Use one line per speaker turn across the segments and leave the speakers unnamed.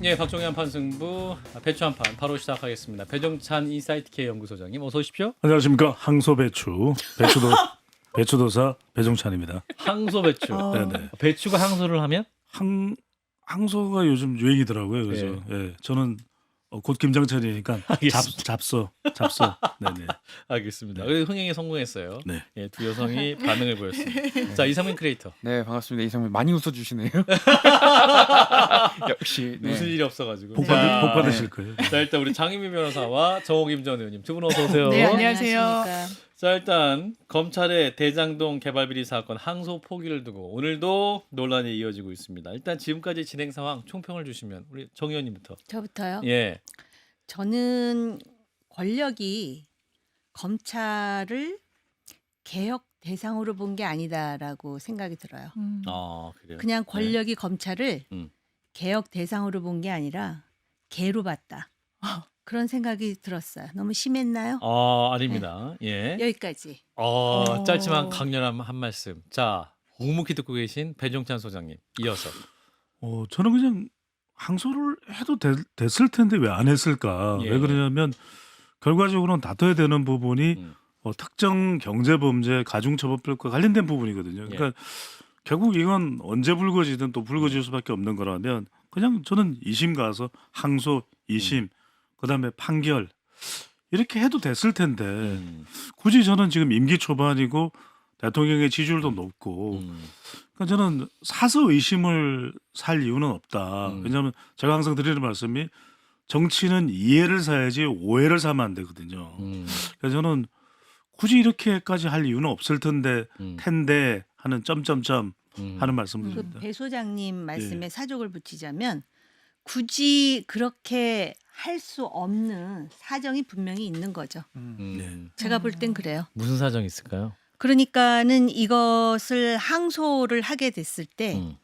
예, 박종현 판승부 배추 한 판 바로 시작하겠습니다. 배종찬 인사이트 K 연구소장님 어서 오십시오.
안녕하십니까. 항소배추 배추도사 배종찬입니다.
항소 배추.
네네.
배추가 항소를 하면
항소가 요즘 유행이더라고요. 그래서 예, 저는 곧 김장철이니까
알겠습니다.
잡소. 네네.
알겠습니다. 흥행에 성공했어요.
네.
예, 두 여성이 반응을 보였습니다. 자, 이상민 크리에이터.
네, 반갑습니다. 이상민 많이 웃어주시네요. 역시 네.
무슨 일이 없어가지고.
복
자,
받으실 거예요.
자, 일단 우리 장희미 변호사와 정호김 전 의원님 두 분 어서 오세요.
네, 안녕하세요.
안녕하십니까.
자, 일단 검찰의 대장동 개발 비리 사건 항소 포기를 두고 오늘도 논란이 이어지고 있습니다. 일단 지금까지 진행 상황 총평을 주시면 우리 정 의원님부터.
저부터요.
예.
저는 권력이 검찰을 개혁 대상으로 본 게 아니다라고 생각이 들어요.
아, 그래요.
그냥 권력이 검찰을
음.
개혁 대상으로 본 게 아니라 개로 봤다. 그런 생각이 들었어요. 너무 심했나요?
아닙니다. 예.
여기까지.
짧지만 강렬한 한 말씀. 자, 묵묵히 듣고 계신 배종찬 소장님 이어서.
저는 그냥 항소를 해도 됐을 텐데 왜 안 했을까?
예.
왜 그러냐면 결과적으로는 다퉈야 되는 부분이 특정 경제범죄 가중처벌법과 관련된 부분이거든요. 그러니까 결국 이건 언제 불거지든 또 불거질 수밖에 없는 거라면 그냥 저는 2심 가서 항소, 2심, 그다음에 판결 이렇게 해도 됐을 텐데 굳이 저는 지금 임기 초반이고 대통령의 지지율도 높고 그러니까 저는 사서 의심을 살 이유는 없다. 왜냐하면 제가 항상 드리는 말씀이 정치는 이해를 사야지 오해를 사면 안 되거든요. 그래서 저는 굳이 이렇게까지 할 이유는 없을 텐데 하는 점점점 하는 말씀을
그
드립니다.
배 소장님 말씀에 사족을 붙이자면 굳이 그렇게 할 수 없는 사정이 분명히 있는 거죠. 제가 볼 땐 그래요.
무슨 사정이 있을까요?
그러니까는 이것을 항소를 하게 됐을 때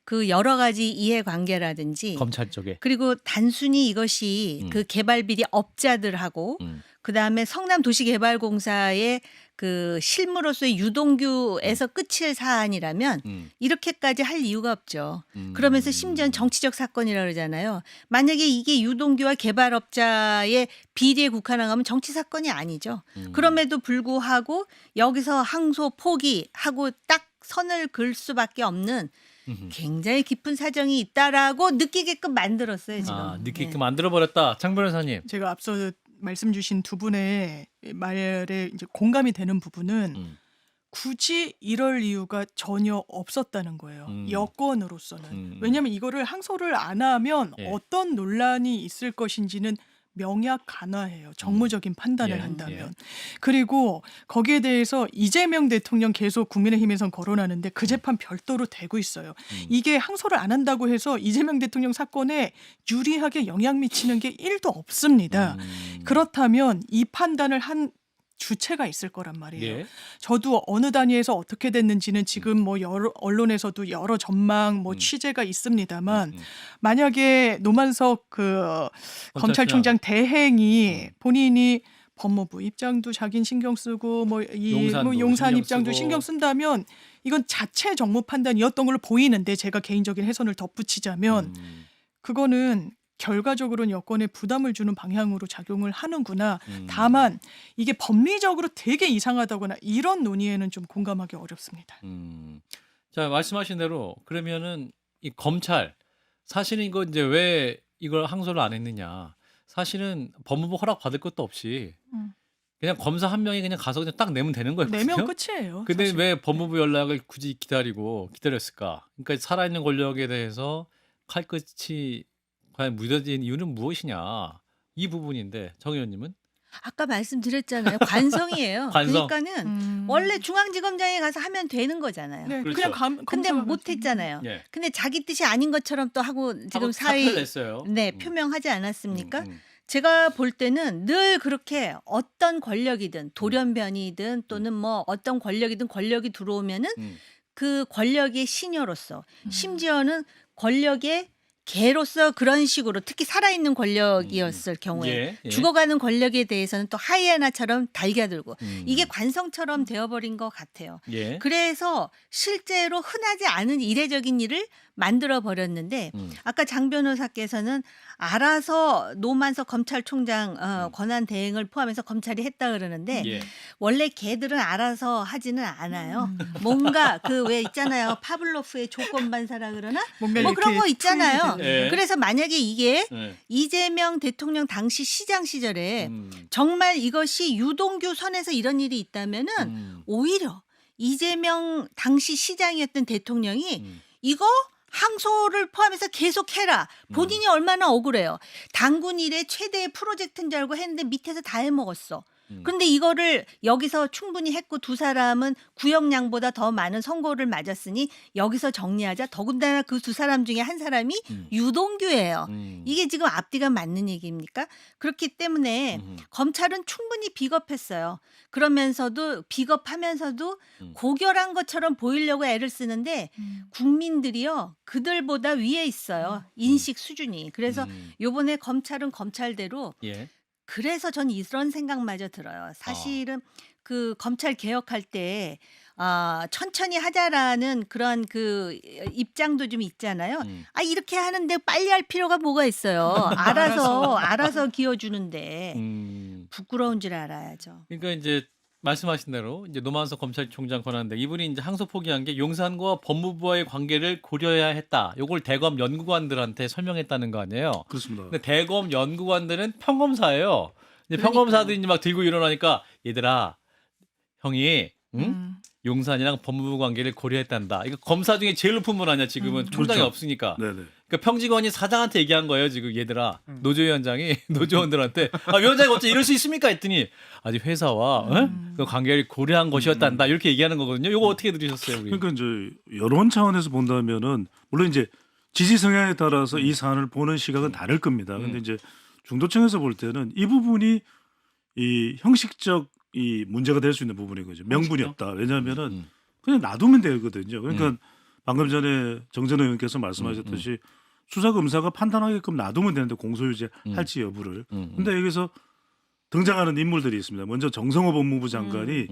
그 여러 가지 이해관계라든지
검찰 쪽에.
그리고 단순히 이것이 그 개발 비리 업자들하고 그다음에 성남도시개발공사의 그 실무로서의 유동규에서 끝일 사안이라면 이렇게까지 할 이유가 없죠. 그러면서 심지어는 정치적 사건이라고 그러잖아요. 만약에 이게 유동규와 개발업자의 비리에 국한하면 정치 사건이 아니죠. 그럼에도 불구하고 여기서 항소 포기하고 딱 선을 그을 수밖에 없는 굉장히 깊은 사정이 있다라고 느끼게끔 만들었어요. 지금.
느끼게 만들어버렸다. 장 변호사님.
제가 앞서 말씀 주신 두 분의 말에 이제 공감이 되는 부분은 굳이 이럴 이유가 전혀 없었다는 거예요. 여건으로서는. 왜냐하면 이거를 항소를 안 하면 어떤 논란이 있을 것인지는 명약간화해요. 정무적인 판단을 한다면. 그리고 거기에 대해서 이재명 대통령 계속 국민의힘에선 거론하는데 그 재판 별도로 되고 있어요. 이게 항소를 안 한다고 해서 이재명 대통령 사건에 유리하게 영향 미치는 게 1도 없습니다. 그렇다면 이 판단을 한 주체가 있을 거란 말이에요. 저도 어느 단위에서 어떻게 됐는지는 지금 뭐 여러 언론에서도 여러 전망 뭐 취재가 있습니다만 만약에 노만석 그 검찰총장 대행이 본인이 법무부 입장도 자긴 신경 쓰고 용산 입장도 신경 쓴다면 이건 자체 정무 판단이었던 걸로 보이는데 제가 개인적인 해선을 덧붙이자면 그거는 결과적으로는 여권에 부담을 주는 방향으로 작용을 하는구나. 다만 이게 법리적으로 되게 이상하다거나 이런 논의에는 좀 공감하기 어렵습니다.
자, 말씀하신 대로 그러면은 이 검찰 사실은 이거 이제 왜 이걸 항소를 안 했느냐? 사실은 법무부 허락 받을 것도 없이 그냥 검사 한 명이 그냥 가서 그냥 딱 내면 되는 거였거든요.
내면 끝이에요.
근데
사실.
왜 법무부 연락을 굳이 기다렸을까? 그러니까 살아있는 권력에 대해서 칼끝이 과연 묻어진 이유는 무엇이냐? 이 부분인데 정 의원님은?
아까 말씀드렸잖아요. 관성이에요.
관성.
그러니까는 원래 중앙지검장에 가서 하면 되는 거잖아요.
네,
그렇죠.
그냥
근데
검사가
못했잖아요.
예.
근데 자기 뜻이 아닌 것처럼 또 하고 지금
사표를
사의
냈어요.
네, 표명하지 않았습니까?
음, 음.
제가 볼 때는 늘 그렇게 어떤 권력이든 돌연변이든 또는 뭐 어떤 권력이든 권력이 들어오면은 그 권력의 시녀로서 심지어는 권력의 개로서 그런 식으로 특히 살아있는 권력이었을 경우에
예, 예.
죽어가는 권력에 대해서는 또 하이에나처럼 달겨들고 이게
음.
관성처럼 되어버린 것 같아요.
예.
그래서 실제로 흔하지 않은 이례적인 일을 만들어 버렸는데 아까 장 변호사께서는 알아서 노만석 검찰총장 권한 대행을 포함해서 검찰이 했다 그러는데
예.
원래 개들은 알아서 하지는 않아요. 뭔가 그 왜 있잖아요. 파블로프의 조건 반사라 그러나
뭔가
뭐 그런
이렇게
거 있잖아요.
풀게
되는. 예.
그래서 만약에 이게
예.
이재명 대통령 당시 시장 시절에
음.
정말 이것이 유동규 선에서 이런 일이 있다면은 오히려 이재명 당시 시장이었던 대통령이
음.
이거 항소를 포함해서 계속해라. 본인이 얼마나 억울해요. 당군 일의 최대의 프로젝트인 줄 알고 했는데 밑에서 다 해먹었어. 그런데 이거를 여기서 충분히 했고 두 사람은 구형량보다 더 많은 선고를 맞았으니 여기서 정리하자. 더군다나 그 두 사람 중에 한 사람이 유동규예요. 이게 지금 앞뒤가 맞는 얘기입니까? 그렇기 때문에 검찰은 충분히 비겁했어요. 그러면서도 비겁하면서도 고결한 것처럼 보이려고 애를 쓰는데 국민들이요 그들보다 위에 있어요. 인식 수준이. 그래서 요번에 검찰은 검찰대로
예.
그래서 전 이런 생각마저 들어요. 사실은 그 검찰 개혁할 때 천천히 하자라는 그런 그 입장도 좀 있잖아요. 이렇게 하는데 빨리 할 필요가 뭐가 있어요. 알아서 기어주는데 부끄러운 줄 알아야죠.
그러니까 이제 말씀하신 대로 이제 노만석 검찰총장 권한대 이분이 이제 항소 포기한 게 용산과 법무부와의 관계를 고려해야 했다. 요걸 대검 연구관들한테 설명했다는 거 아니에요.
그렇습니다.
근데 대검 연구관들은 평검사예요. 이제
그러니까요.
평검사들이 이제 막 들고 일어나니까 얘들아 형이 용산이랑 법무부 관계를 고려했단다. 이거 검사 중에 제일 높은 분 아니야 지금은 총장이
그렇죠.
없으니까.
네네.
그러니까 평직원이 사장한테 얘기한 거예요 지금 얘들아. 노조위원장이 노조원들한테 위원장이 어째 이럴 수 있습니까 했더니 아직 회사와 그 관계를 고려한 것이었단다 이렇게 얘기하는 거거든요. 이거 어떻게 들으셨어요? 우리?
그러니까 이제 여론 차원에서 본다면은 물론 이제 지지 성향에 따라서 이 사안을 보는 시각은 다를 겁니다. 근데 이제 중도층에서 볼 때는 이 부분이 이 형식적 이 문제가 될 수 있는 부분인 거죠. 명분이 없다. 왜냐하면은 그냥 놔두면 되거든요. 그러니까 방금 전에 정전 의원께서 말씀하셨듯이 수사 검사가 판단하게끔 놔두면 되는데 공소유지 할지 여부를. 근데 여기서 등장하는 인물들이 있습니다. 먼저 정성호 법무부 장관이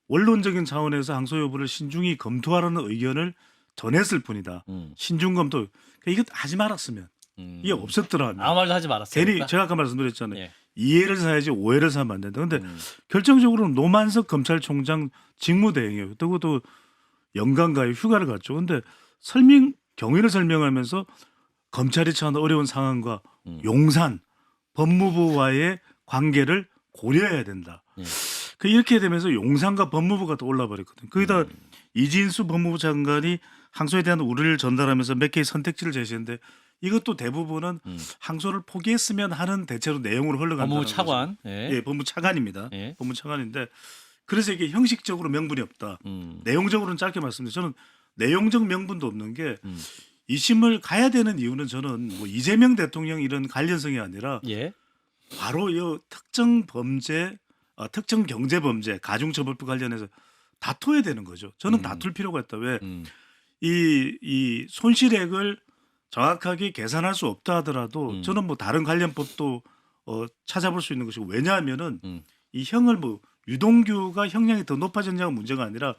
원론적인 차원에서 항소 여부를 신중히 검토하라는 의견을 전했을 뿐이다. 신중 검토. 그러니까 이거 하지 말았으면 이게 없었더라면
아무 말도 하지 말았어요.
괜히 제가 아까 말씀드렸잖아요.
예.
이해를 사야지 오해를 사면 안 된다. 근데 결정적으로는 노만석 검찰총장 직무대행이에요. 그것도 연간가에 휴가를 갔죠. 근데 경위를 설명하면서 검찰이 처한 어려운 상황과 용산 법무부와의 관계를 고려해야 된다. 그 이렇게 되면서 용산과 법무부가 또 올라버렸거든요. 거기다 이진수 법무부 장관이 항소에 대한 우려를 전달하면서 몇 개의 선택지를 제시했는데 이것도 대부분은 항소를 포기했으면 하는 대체로 내용으로 흘러간다는
법무부
거죠.
차관.
예, 법무부 차관입니다.
예.
법무부 차관인데 그래서 이게 형식적으로 명분이 없다. 내용적으로는 짧게 말씀드리면 저는 내용적 명분도 없는 게 이심을 가야 되는 이유는 저는 뭐 이재명 대통령 이런 관련성이 아니라
예.
바로 이 특정 범죄, 특정 경제 범죄, 가중처벌법 관련해서 다퉈야 되는 거죠. 저는 다툴 필요가 있다. 왜? 이 손실액을 정확하게 계산할 수 없다 하더라도 저는 뭐 다른 관련 법도 찾아볼 수 있는 것이고 왜냐하면은 이 형을 뭐 유동규가 형량이 더 높아졌냐가 문제가 아니라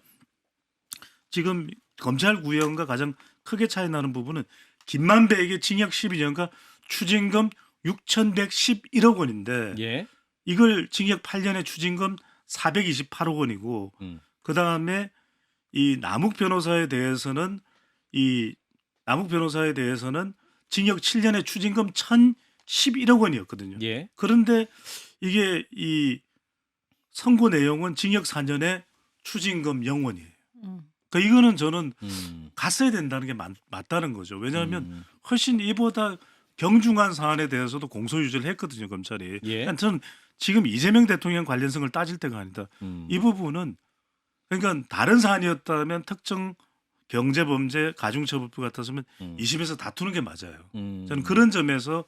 지금 검찰 구형과 가장 크게 차이 나는 부분은 김만배에게 징역 12년과 추징금 6,111억 원인데
예.
이걸 징역 8년에 추징금 428억 원이고 그다음에 이 남욱 변호사에 대해서는 징역 7년에 추징금 1,011억 원이었거든요.
예.
그런데 이게 이 선고 내용은 징역 4년에 추징금 0원이에요. 그러니까 이거는 저는 갔어야 된다는 게 맞다는 거죠. 왜냐하면 훨씬 이보다 경중한 사안에 대해서도 공소유지를 했거든요, 검찰이.
예.
그러니까 저는 지금 이재명 대통령 관련성을 따질 때가 아니다. 이 부분은 그러니까 다른 사안이었다면 특정 경제범죄 가중처벌법 같았으면 2심에서 다투는 게 맞아요. 저는 그런 점에서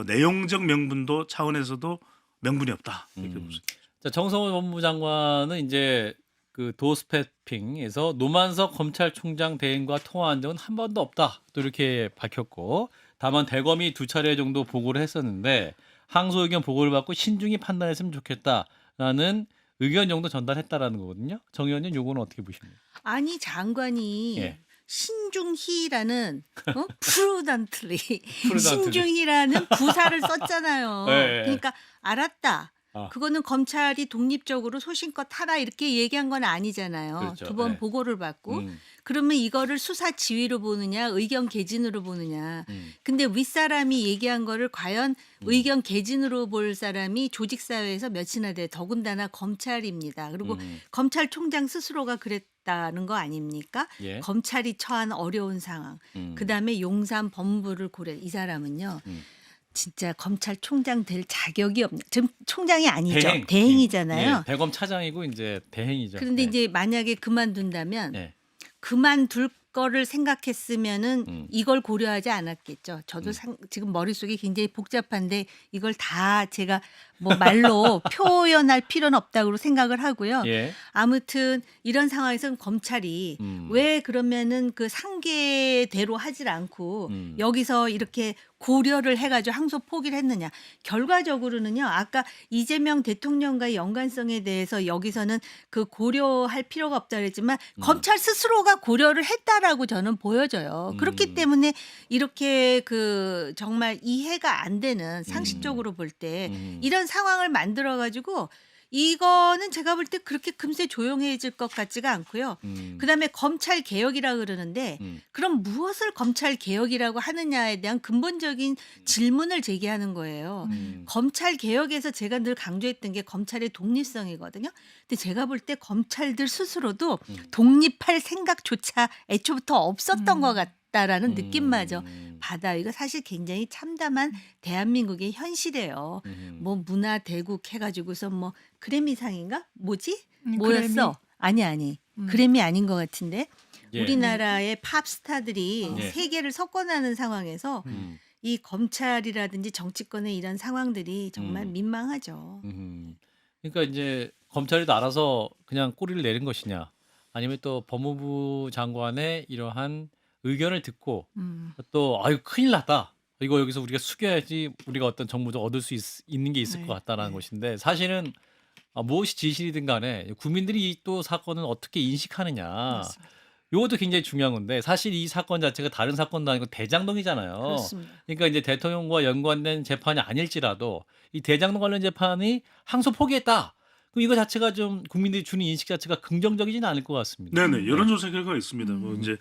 내용적 명분도 차원에서도 명분이 없다. 이렇게 봅니다.
자, 정성호 법무부 장관은 이제 그 도스패핑에서 노만석 검찰총장 대행과 통화한 적은 한 번도 없다. 또 이렇게 밝혔고 다만 대검이 2차례 정도 보고를 했었는데 항소 의견 보고를 받고 신중히 판단했으면 좋겠다라는 의견 정도 전달했다라는 거거든요. 정 의원님 요거는 어떻게 보십니까?
아니 장관이
예.
신중히라는 프루던틀리
프루던틀리.
신중히라는 부사를 썼잖아요.
예, 예.
그러니까 알았다.
아.
그거는 검찰이 독립적으로 소신껏 하라 이렇게 얘기한 건 아니잖아요.
그렇죠.
2번
예.
보고를 받고
음,
그러면 이거를 수사 지휘로 보느냐 의견 개진으로 보느냐.
음,
근데 윗사람이 얘기한 거를 과연 의견 개진으로 볼 사람이 조직사회에서 몇이나 돼. 더군다나 검찰입니다. 그리고 검찰총장 스스로가 그랬다는 거 아닙니까?
예.
검찰이 처한 어려운 상황. 그다음에 용산 법무부를 고려. 이 사람은요. 진짜 검찰총장 될 자격이 없는. 지금 총장이 아니죠.
대행.
대행이잖아요.
예, 대검 차장이고 이제 대행이죠.
그런데
예.
이제 만약에 그만둔다면
예.
그만둘 거를 생각했으면은 이걸 고려하지 않았겠죠. 저도 지금 머릿속이 굉장히 복잡한데 이걸 다 제가 뭐 말로 표현할 필요는 없다고 생각을 하고요.
예.
아무튼 이런 상황에서는 검찰이 왜 그러면은 그 상계대로 하질 않고 여기서 이렇게 고려를 해가지고 항소 포기를 했느냐. 결과적으로는요. 아까 이재명 대통령과의 연관성에 대해서 여기서는 그 고려할 필요가 없다 그랬지만 검찰 스스로가 고려를 했다라고 저는 보여져요. 그렇기 때문에 이렇게 그 정말 이해가 안 되는 상식적으로 볼 때 이런 상황을 만들어 가지고 이거는 제가 볼 때 그렇게 금세 조용해질 것 같지가 않고요. 그다음에 검찰 개혁이라 그러는데 그럼 무엇을 검찰 개혁이라고 하느냐에 대한 근본적인 질문을 제기하는 거예요. 검찰 개혁에서 제가 늘 강조했던 게 검찰의 독립성이거든요. 근데 제가 볼 때 검찰들 스스로도 독립할 생각조차 애초부터 없었던 것 같다라는 느낌마저 받아. 이거 사실 굉장히 참담한 대한민국의 현실이에요. 뭐 문화 대국 해가지고서 뭐 그래미상인가? 뭐지? 뭐였어? 아니. 그래미 아닌 것 같은데
예.
우리나라의 팝스타들이
예.
세계를 석권하는 상황에서 이 검찰이라든지 정치권의 이런 상황들이 정말 민망하죠.
그러니까 이제 검찰이 알아서 그냥 꼬리를 내린 것이냐, 아니면 또 법무부 장관의 이러한 의견을 듣고 또 아유 큰일 났다. 이거 여기서 우리가 숙여야지 우리가 어떤 정보적 얻을 수 있는 게 있을
네,
것 같다라는
네.
것인데 사실은 무엇이 진실이든 간에 국민들이 이 또 사건을 어떻게 인식하느냐.
맞습니다.
이것도 굉장히 중요한 건데 사실 이 사건 자체가 다른 사건도 아니고 대장동이잖아요.
그렇습니다.
그러니까 이제 대통령과 연관된 재판이 아닐지라도 이 대장동 관련 재판이 항소 포기했다. 그럼 이거 자체가 좀 국민들이 주는 인식 자체가 긍정적이지는 않을 것 같습니다.
네네 여론조사 결과가 있습니다. 뭐 이제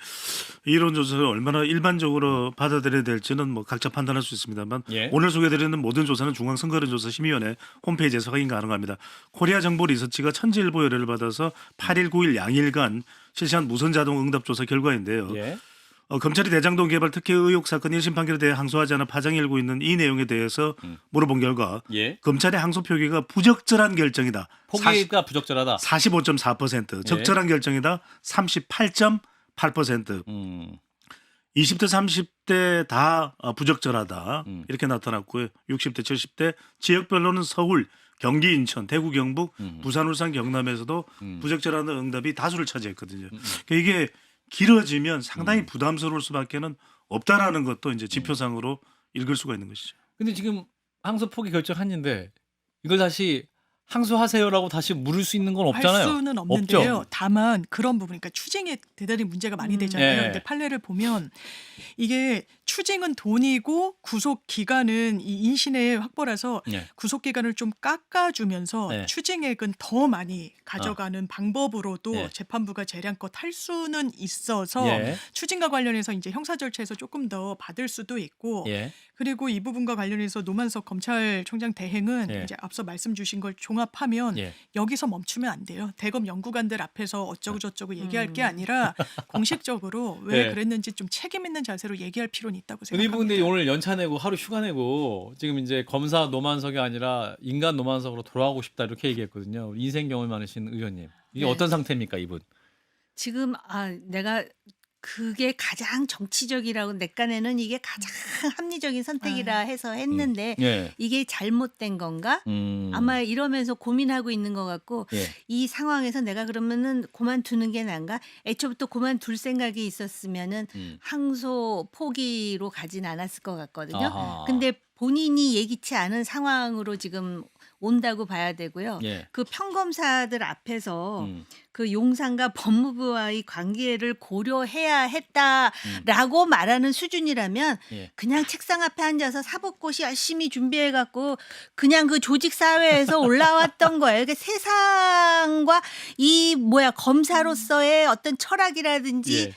이런 조사를 얼마나 일반적으로 받아들여야 될지는 뭐 각자 판단할 수 있습니다만
예.
오늘 소개드리는 모든 조사는 중앙선거론조사심의위원회 홈페이지에서 확인 가능합니다. 코리아 정보 리서치가 천지일보 의뢰를 받아서 8일 9일 양일간 실시한 무선 자동 응답 조사 결과인데요.
예.
검찰이 대장동 개발 특혜 의혹 사건 1심 판결에 대해 항소하지 않아 파장이 일고 있는 이 내용에 대해서 물어본 결과
예.
검찰의 항소 표기가 부적절한 결정이다.
포기가 부적절하다.
45.4%, 적절한 결정이다. 38.8%. 20대, 30대 다 부적절하다. 이렇게 나타났고요. 60대, 70대 지역별로는 서울, 경기, 인천, 대구, 경북, 부산, 울산, 경남에서도 부적절한 응답이 다수를 차지했거든요. 그러니까 이게 길어지면 상당히 부담스러울 수밖에는 없다라는 것도 이제 지표상으로 읽을 수가 있는 것이죠.
근데 지금 항소 포기 결정했는데 이걸 다시 항소하세요라고 다시 물을 수 있는 건 없잖아요.
할 수는 없는데요.
없죠.
다만 그런 부분, 그러니까 추징에 대단히 문제가 많이 되잖아요.
예.
근데 판례를 보면 이게 추징은 돈이고 구속 기간은 이 인신의 확보라서
예.
구속 기간을 좀 깎아주면서
예.
추징액은 더 많이 가져가는 방법으로도
예.
재판부가 재량껏 할 수는 있어서
예.
추징과 관련해서 이제 형사 절차에서 조금 더 받을 수도 있고
예.
그리고 이 부분과 관련해서 노만석 검찰총장 대행은
예.
이제 앞서 말씀 주신 걸 종합하면
예.
여기서 멈추면 안 돼요. 대검 연구관들 앞에서 어쩌고 저쩌고 얘기할 게 아니라 공식적으로 왜
네.
그랬는지 좀 책임 있는 자세로 얘기할 필요는 있다고
근데 이분들
생각합니다.
오늘 연차 내고 하루 휴가 내고 지금 이제 검사 노만석이 아니라 인간 노만석으로 돌아가고 싶다 이렇게 얘기했거든요. 인생 경험이 많으신 의원님. 이게
네.
어떤 상태입니까 이분?
지금 내가 그게 가장 정치적이라고 내 깐에는 이게 가장 합리적인 선택이라 해서 했는데
예.
이게 잘못된 건가? 아마 이러면서 고민하고 있는 것 같고
예.
이 상황에서 내가 그러면은 그만두는 게 나은가? 애초부터 그만둘 생각이 있었으면은 항소 포기로 가진 않았을 것 같거든요.
아하.
근데 본인이 예기치 않은 상황으로 지금 온다고 봐야 되고요.
예.
그 평검사들 앞에서
음.
그 용산과 법무부와의 관계를 고려해야 했다라고 말하는 수준이라면
예.
그냥 책상 앞에 앉아서 사법고시 열심히 준비해 갖고 그냥 그 조직 사회에서 올라왔던 거예요. 그러니까 세상과 이 검사로서의 어떤 철학이라든지
예.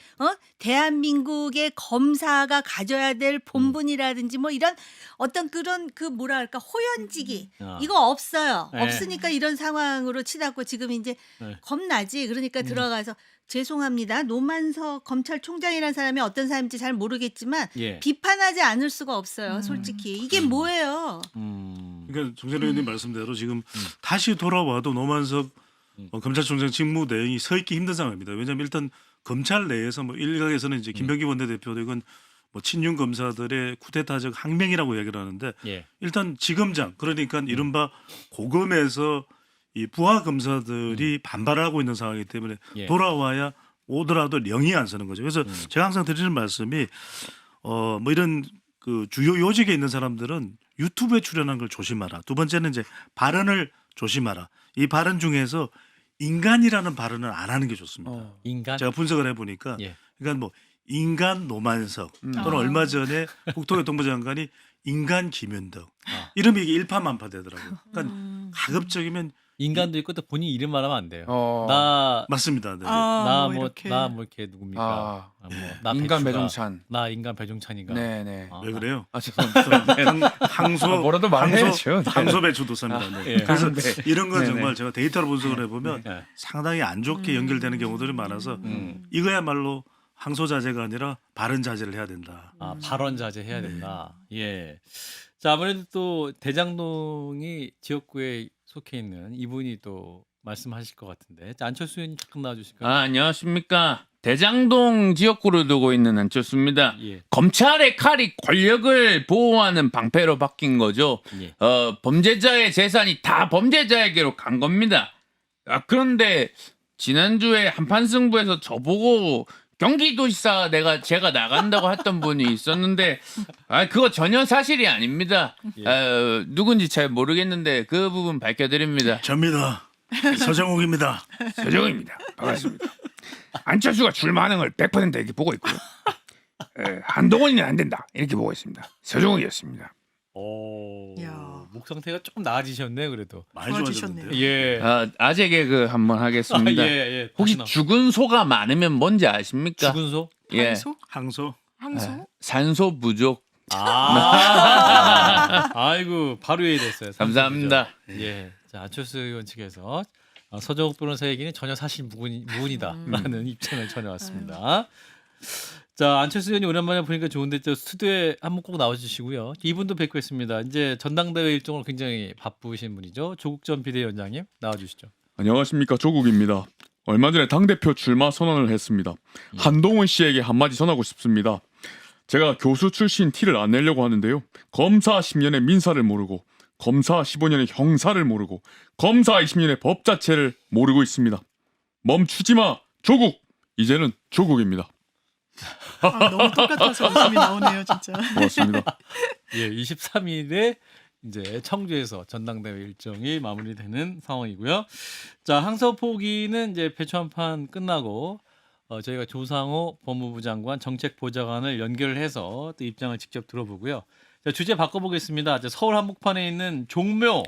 대한민국의 검사가 가져야 될 본분이라든지 뭐 이런 어떤 그런 그 뭐랄까 호연지기
아.
이거 없어요.
네.
없으니까 이런 상황으로 치닫고 지금 이제
네.
겁나지. 그러니까 들어가서 죄송합니다. 노만석 검찰총장이라는 사람이 어떤 사람인지 잘 모르겠지만
예.
비판하지 않을 수가 없어요. 솔직히 이게 뭐예요?
그러니까 정재래 의원님 말씀대로 지금 다시 돌아와도 노만석 검찰총장 직무대행이 서 있기 힘든 상황입니다. 왜냐하면 일단 검찰 내에서 뭐 일각에서는 이제 김병기 원내대표도 이건 뭐 친윤 검사들의 쿠데타적 항명이라고 얘기를 하는데
예.
일단 지검장 그러니까 이른바 고검에서 이 부하 검사들이 반발하고 있는 상황이기 때문에
예.
돌아와야 오더라도 령이 안 서는 거죠. 그래서 제가 항상 드리는 말씀이 뭐 이런 그 주요 요직에 있는 사람들은 유튜브에 출연한 걸 조심하라. 두 번째는 이제 발언을 조심하라. 이 발언 중에서 인간이라는 발언을 안 하는 게 좋습니다.
인간.
제가 분석을 해보니까
예.
그러니까 뭐 인간 노만석 또는 얼마 전에 국토교통부 장관이 인간 김윤덕 이름이 이게 일파만파 되더라고요. 그러니까 가급적이면
인간도 있고 또 본인 이름 말하면 안 돼요.
어.
나
맞습니다. 네.
나 뭐
이렇게.
나 뭐 이렇게 누굽니까?
아.
나
인간
배추가,
배종찬.
나 인간 배종찬인가?
네네.
아,
왜 그래요?
아 죄송합니다. 네.
항소
뭐라도 말해야죠. 네.
항소 배추도사입니다. 네.
예.
그래서
네.
이런 건
네네.
정말 제가 데이터로 분석을 해보면
예.
상당히 안 좋게 연결되는 경우들이 많아서 이거야말로 항소 자제가 아니라 발언 자제를 해야 된다.
아, 발언 자제해야 된다. 예. 자, 아무래도 또 대장동이 지역구에 속해 있는 이분이 또 말씀하실 것 같은데. 자, 안철수 의원님 잠깐 나와주실까요?
안녕하십니까. 대장동 지역구를 두고 있는 안철수입니다.
예.
검찰의 칼이 권력을 보호하는 방패로 바뀐 거죠.
예.
범죄자의 재산이 다 범죄자에게로 간 겁니다. 그런데 지난주에 한판 승부에서 저보고 경기도지사 제가 나간다고 했던 분이 있었는데 그거 전혀 사실이 아닙니다. 누군지 잘 모르겠는데 그 부분 밝혀드립니다.
접니다. 서정욱입니다.
서정입니다. 반갑습니다. 안철수가 출마하는 걸 100% 이렇게 보고 있고요. 한동훈이는 안 된다 이렇게 보고 있습니다. 서정욱이었습니다.
오.
야.
목 상태가 조금 나아지셨네 그래도.
많이
좋아지셨네요.
좋아졌는데요.
예.
아재 개그 한번 하겠습니다.
예.
혹시
다시
죽은 소가 많으면 뭔지 아십니까?
죽은 소?
예,
항소?
항소.
항소?
산소 부족.
아이고 바로 이해됐어요.
감사합니다.
예. 자, 안철수 의원 측에서 서정욱 변호사 얘기는 전혀 사실 무근이다라는 입장을 전해왔습니다. 자, 안철수 의원님 오랜만에 보니까 좋은데 저 스튜디오에 한번 꼭 나와주시고요. 이분도 뵙고 있습니다. 이제 전당대회 일정으로 굉장히 바쁘신 분이죠. 조국 전 비대위원장님 나와주시죠.
안녕하십니까, 조국입니다. 얼마 전에 당대표 출마 선언을 했습니다. 한동훈 씨에게 한마디 전하고 싶습니다. 제가 교수 출신 티를 안 내려고 하는데요. 검사 10년의 민사를 모르고 검사 15년의 형사를 모르고 검사 20년의 법 자체를 모르고 있습니다. 멈추지마 조국! 이제는 조국입니다.
너무 똑같아서 웃음이 나오네요, 진짜.
고맙습니다.
예, 23일에 이제 청주에서 전당대회 일정이 마무리되는 상황이고요. 자, 항소 포기는 이제 배추 한판 끝나고 저희가 조상호 법무부 장관 정책보좌관을 연결해서 또 입장을 직접 들어보고요. 자, 주제 바꿔보겠습니다. 자, 서울 한복판에 있는 종묘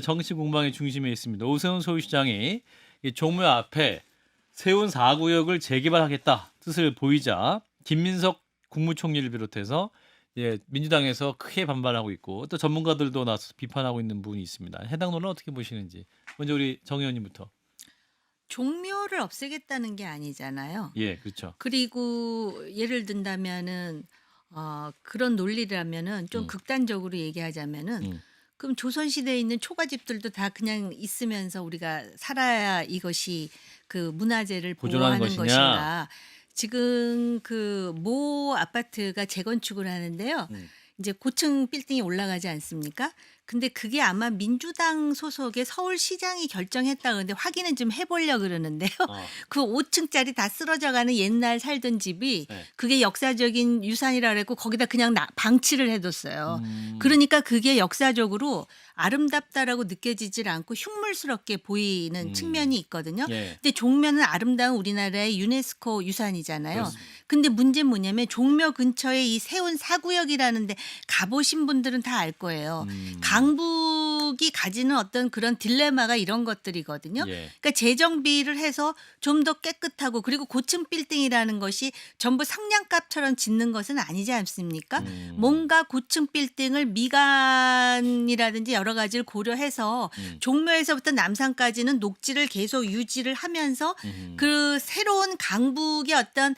정치 공방의 중심에 있습니다. 오세훈 서울시장이 이 종묘 앞에 세운 4구역을 재개발하겠다 뜻을 보이자 김민석 국무총리를 비롯해서 민주당에서 크게 반발하고 있고 또 전문가들도 나서 비판하고 있는 부분이 있습니다. 해당 논란 어떻게 보시는지 먼저 우리 정 의원님부터.
종묘를 없애겠다는 게 아니잖아요.
예, 그렇죠.
그리고 예를 든다면은 그런 논리라면은 좀 극단적으로 얘기하자면은 그럼 조선 시대에 있는 초가집들도 다 그냥 있으면서 우리가 살아야 이것이 그 문화재를
보존하는
보호하는
것이냐?
것인가? 지금 그 모 아파트가 재건축을 하는데요. 이제 고층 빌딩이 올라가지 않습니까? 근데 그게 아마 민주당 소속의 서울시장이 결정했다 그러는데 확인은 좀 해보려고 그러는데요. 그 5층짜리 다 쓰러져가는 옛날 살던 집이
네.
그게 역사적인 유산이라 그랬고 거기다 그냥 방치를 해뒀어요. 그러니까 그게 역사적으로 아름답다라고 느껴지질 않고 흉물스럽게 보이는 측면이 있거든요.
예.
근데 종묘는 아름다운 우리나라의 유네스코 유산이잖아요.
그렇습니다.
근데 문제는 뭐냐면 종묘 근처에 이 세운 사구역이라는데 가보신 분들은 다 알 거예요. 강북이 가지는 어떤 그런 딜레마가 이런 것들이거든요.
예.
그러니까 재정비를 해서 좀 더 깨끗하고 그리고 고층 빌딩이라는 것이 전부 성냥갑처럼 짓는 것은 아니지 않습니까? 뭔가 고층 빌딩을 미관이라든지 여러 가지를 고려해서 종묘에서부터 남산까지는 녹지를 계속 유지를 하면서 그 새로운 강북의 어떤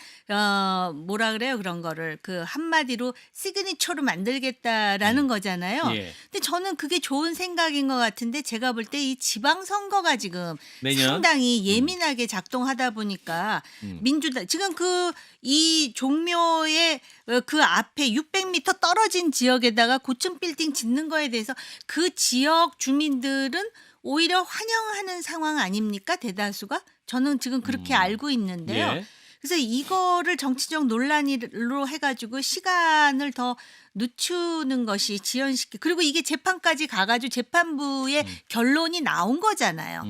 뭐라 그래요 그런 거를 그 한마디로 시그니처로 만들겠다라는 거잖아요.
예.
근데 저는 그게 좋은 생각인 것 같은데 제가 볼 때 이 지방선거가 지금
내년?
상당히 예민하게 작동하다 보니까 민주당 지금 그 이 종묘의 그 앞에 600m 떨어진 지역에다가 고층 빌딩 짓는 거에 대해서 그 지역 주민들은 오히려 환영하는 상황 아닙니까? 대다수가? 저는 지금 그렇게 알고 있는데요.
예.
그래서 이거를 정치적 논란으로 해가지고 시간을 더 늦추는 것이 지연시키 그리고 이게 재판까지 가가지고 재판부의 결론이 나온 거잖아요.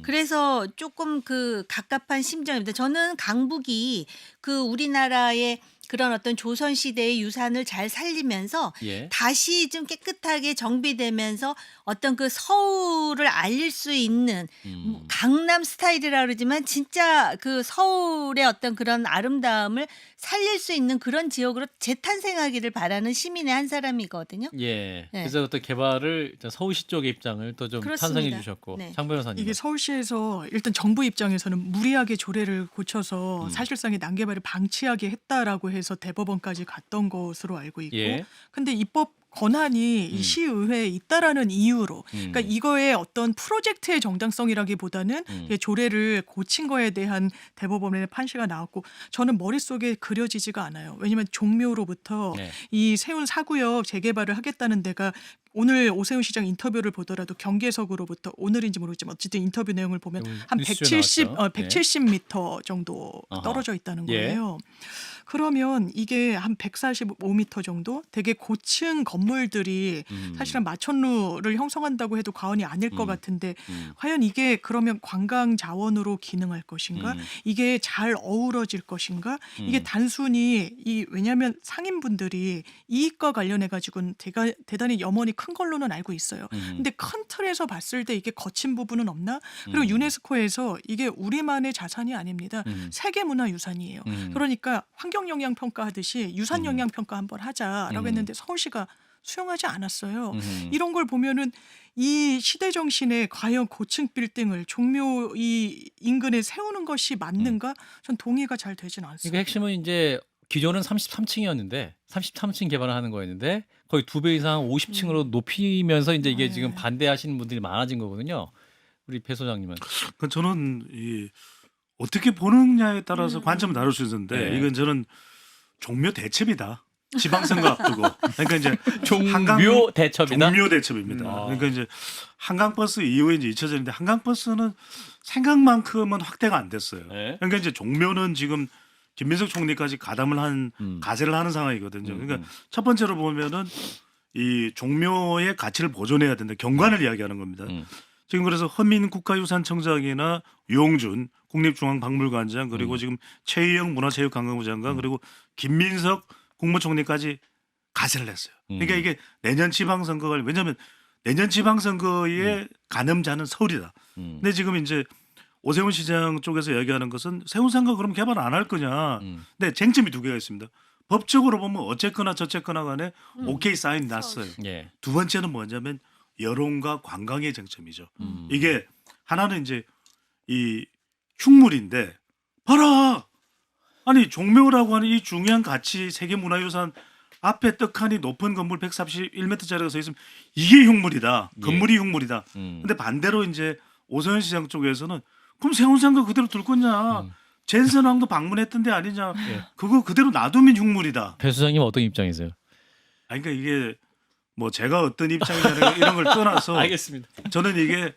그래서 조금 그 갑갑한 심정입니다. 저는 강북이 그 우리나라의 그런 어떤 조선 시대의 유산을 잘 살리면서
예.
다시 좀 깨끗하게 정비되면서 어떤 그 서울을 알릴 수 있는 강남 스타일이라 그러지만 진짜 그 서울의 어떤 그런 아름다움을 살릴 수 있는 그런 지역으로 재탄생하기를 바라는 시민의 한 사람이거든요.
예.
네.
그래서 어떤 개발을 일단 서울시 쪽의 입장을 또 좀
그렇습니다.
찬성해 주셨고
네.
장 변호사님.
이게 서울시에서 일단 정부 입장에서는 무리하게 조례를 고쳐서 사실상의 난개발을 방치하게 했다라고 해서 대법원까지 갔던 것으로 알고 있고,
예.
근데 입법 권한이 이 시의회에 있다라는 이유로, 그러니까 이거의 어떤 프로젝트의 정당성이라기보다는 이게 조례를 고친 거에 대한 대법원의 판시가 나왔고, 저는 머릿속에 그려지지가 않아요. 왜냐하면 종묘로부터
네.
이 세운 사구역 재개발을 하겠다는 데가 오늘 오세훈 시장 인터뷰를 보더라도 경계석으로부터 오늘인지 모르겠지만 어쨌든 인터뷰 내용을 보면 한
뉴스에
170m 정도
아하.
떨어져 있다는
예.
거예요. 그러면 이게 한 145m 정도 되게 고층 건물들이 사실은 마천루를 형성한다고 해도 과언이 아닐 것 같은데 과연 이게 그러면 관광 자원으로 기능할 것인가? 이게 잘 어우러질 것인가? 이게 단순히 왜냐하면 상인분들이 이익과 관련해 가지고는 대단히 염원이 큰 걸로는 알고 있어요. 근데 큰 틀에서 봤을 때 이게 거친 부분은 없나? 그리고 유네스코에서 이게 우리만의 자산이 아닙니다. 세계문화유산이에요. 그러니까 환경 영향 평가하듯이 유산 영향 평가 한번 하자라고 했는데 서울시가 수용하지 않았어요. 이런 걸 보면은 이 시대 정신에 과연 고층 빌딩을 종묘 이 인근에 세우는 것이 맞는가? 전 동의가 잘 되진
그러니까
않습니다.
핵심은 이제 기존은 33층이었는데 33층 개발을 하는 거였는데 거의 2배 이상 50층으로 높이면서 이제 이게
네.
지금 반대하시는 분들이 많아진 거거든요. 우리 배 소장님은.
그러니까 저는 이 어떻게 보느냐에 따라서 관점을 다룰 수 있는데
네.
이건 저는 종묘 대첩이다. 지방선거 앞두고. 그러니까 이제
종묘 대첩이다.
종묘 대첩입니다.
아.
그러니까 이제 한강버스 이후에 이제 잊혀졌는데 한강버스는 생각만큼은 확대가 안 됐어요.
네.
그러니까 이제 종묘는 지금 김민석 총리까지 가담을 한 가세를 하는 상황이거든요. 그러니까 첫 번째로 보면은 이 종묘의 가치를 보존해야 된다. 경관을 이야기하는 겁니다. 지금 그래서 허민 국가유산청장이나 유홍준 국립중앙박물관장 그리고 지금 최희영 문화체육관광부 장관 그리고 김민석 국무총리까지 가세를 했어요. 그러니까 이게 내년 지방선거가 왜냐하면 내년 지방선거의 가늠자는 서울이다. 근데 지금 이제 오세훈 시장 쪽에서 얘기하는 것은 세운상가 그럼 개발 안 할 거냐. 근데 쟁점이 두 개가 있습니다. 법적으로 보면 어쨌거나 저쨌거나 간에 오케이 사인 났어요.
예.
두 번째는 뭐냐면 여론과 관광의 쟁점이죠. 이게 하나는 이제 이 흉물인데 봐라. 아니 종묘라고 하는 이 중요한 가치 세계문화유산 앞에 떡하니 높은 건물 131m짜리가 서 있으면 이게 흉물이다. 건물이 흉물이다. 근데 반대로 이제 오세훈 시장 쪽에서는 그럼 세운상가 그대로 둘 거냐. 젠슨왕도 방문했던 데 아니냐.
예.
그거 그대로 놔두면 흉물이다.
배 수장님 어떤 입장이세요?
아니, 그러니까 이게 뭐 제가 어떤 입장이냐 이런 걸 떠나서
알겠습니다.
저는 이게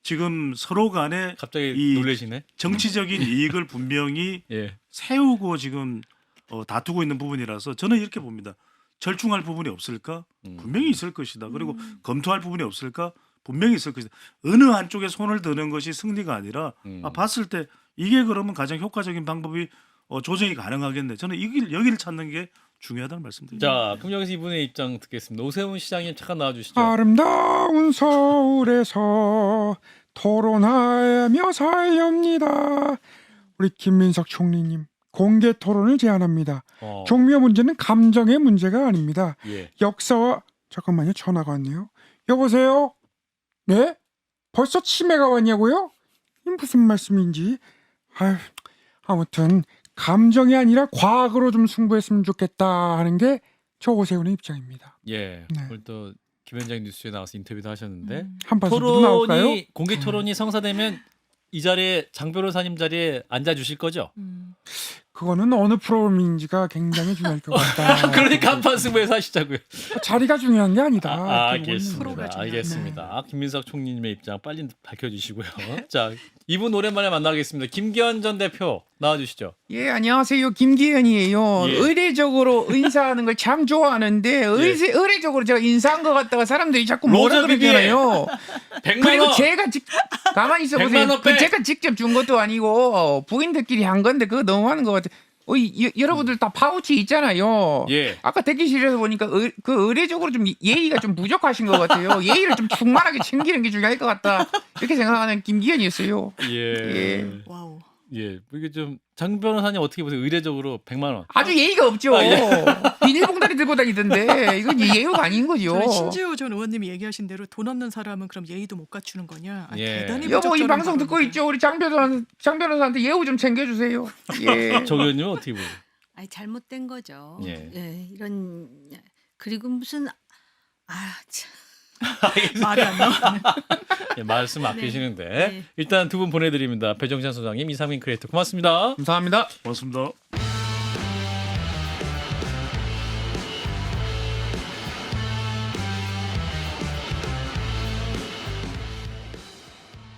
지금 서로 간에
갑자기
이
놀라시네.
정치적인 이익을 분명히
예.
세우고 지금 다투고 있는 부분이라서 저는 이렇게 봅니다. 절충할 부분이 없을까? 분명히 있을 것이다. 그리고 검토할 부분이 없을까? 분명히 있을 것이다. 어느 한쪽에 손을 드는 것이 승리가 아니라 봤을 때 이게 그러면 가장 효과적인 방법이 조정이 가능하겠네. 저는 여기를 찾는 게 중요하다는 말씀드립니다.
자, 그럼 여기서 이분의 입장 듣겠습니다. 오세훈 시장님 잠깐 나와주시죠.
아름다운 서울에서 토론하며 살렵니다. 우리 김민석 총리님 공개 토론을 제안합니다. 종묘 문제는 감정의 문제가 아닙니다.
예.
역사와 잠깐만요, 전화가 왔네요. 여보세요? 네? 벌써 치매가 왔냐고요? 이 무슨 말씀인지. 아무튼 감정이 아니라 과학으로 좀 승부했으면 좋겠다 하는 게 저 오세훈의 입장입니다.
예.
네.
오늘 또 김현장 뉴스에 나와서 인터뷰도 하셨는데
한판승부도 나올까요?
토론이 공개 토론이 성사되면 이 자리에 장 변호사님 자리에 앉아 주실 거죠?
그거는 어느 프로그램인지가 굉장히 중요할 것 같다.
그러니까 한판 승부에서 하시자고요.
자리가 중요한 게 아니다.
프로가
알겠습니다.
중요하네.
알겠습니다. 김민석 총리님의 입장 빨리 밝혀주시고요. 자, 이분 오랜만에 만나겠습니다. 김기현 전 대표 나와주시죠.
예, 안녕하세요. 김기현이에요.
예.
의례적으로 인사하는 걸 참 좋아하는데 의례적으로 제가 인사한 것 같다가 사람들이 자꾸 뭐라
로저 비비에
그러잖아요.
100만
그리고
원.
제가 가만히 있어
100만
보세요.
원 빼.
제가 직접 준 것도 아니고 부인들끼리 한 건데 그거 너무하는 것 같아요. 여러분들 다 파우치 있잖아요.
예.
아까 대기실에서 보니까 그 의례적으로 좀 예의가 좀 부족하신 것 같아요. 예의를 좀 충만하게 챙기는 게 중요할 것 같다. 이렇게 생각하는 김기현이었어요.
예.
와우.
예. 이게 좀 장 변호사님 어떻게 보세요? 의례적으로 100만 원.
아주 예의가 없죠.
아, 예.
비닐봉다리 들고 다니던데 이건 예의가 아닌 거죠.
저는 신지호 전 의원님이 얘기하신 대로 돈 없는 사람은 그럼 예의도 못 갖추는 거냐?
예.
대단히
여보 이
부적절한
방송 듣고
발언인데.
있죠. 우리 장 변호사한테 예우 좀 챙겨주세요. 예.
정 의원님은 어떻게 보세요?
아니 잘못된 거죠.
예.
이런 그리고 무슨 참.
말이 안 나와.
예, 말씀 아끼시는데
네.
일단 두 분 보내드립니다. 배정찬 소장님, 이상민 크리에이터 고맙습니다.
감사합니다.
고맙습니다.